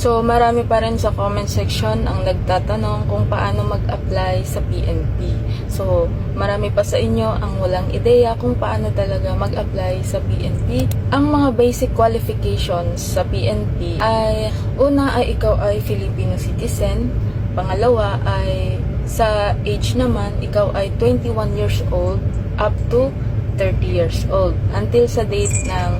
So, marami pa rin sa comment section ang nagtatanong kung paano mag-apply sa PNP. So, marami pa sa inyo ang walang ideya kung paano talaga mag-apply sa PNP. Ang mga basic qualifications sa PNP ay, una ay ikaw ay Filipino citizen, pangalawa ay sa age naman, ikaw ay 21 years old up to 30 years old until sa date ng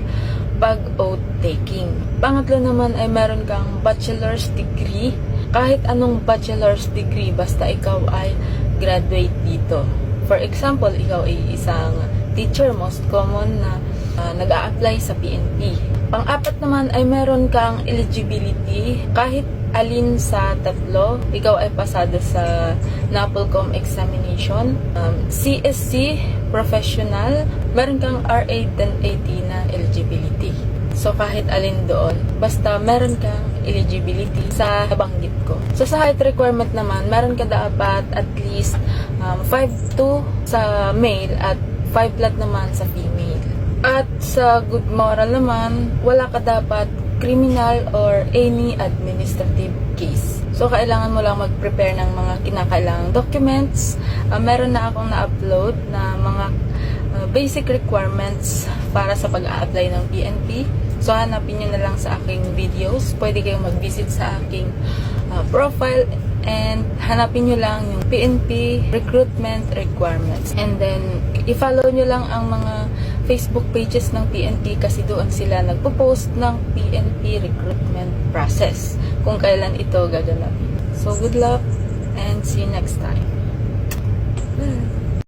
pag-oath taking. Pangatlo naman ay meron kang bachelor's degree. Kahit anong bachelor's degree, basta ikaw ay graduate dito. For example, ikaw ay isang teacher, most common na nag-a-apply sa PNP. Pang-apat naman ay meron kang eligibility. Kahit alin sa tatlo, ikaw ay pasado sa NAPOLCOM examination. CSC, professional, meron kang RA 1080 na eligibility. So, kahit alin doon, basta meron kang eligibility sa nabanggit ko. So, sa height requirement naman, meron ka dapat at least 5'2" sa male at 5 flat naman sa female. At sa good moral naman, wala ka dapat criminal or any administrative case. So, kailangan mo lang mag-prepare ng mga kinakailangang documents. Meron na akong na-upload na mga basic requirements para sa pag-a-apply ng PNP. So, hanapin nyo na lang sa aking videos. Pwede kayong mag-visit sa aking profile and hanapin nyo lang yung PNP recruitment requirements. And then, i-follow nyo lang ang mga Facebook pages ng PNP kasi doon sila nagpo-post ng PNP recruitment process kung kailan ito gaganapin. So, good luck and see you next time. Bye!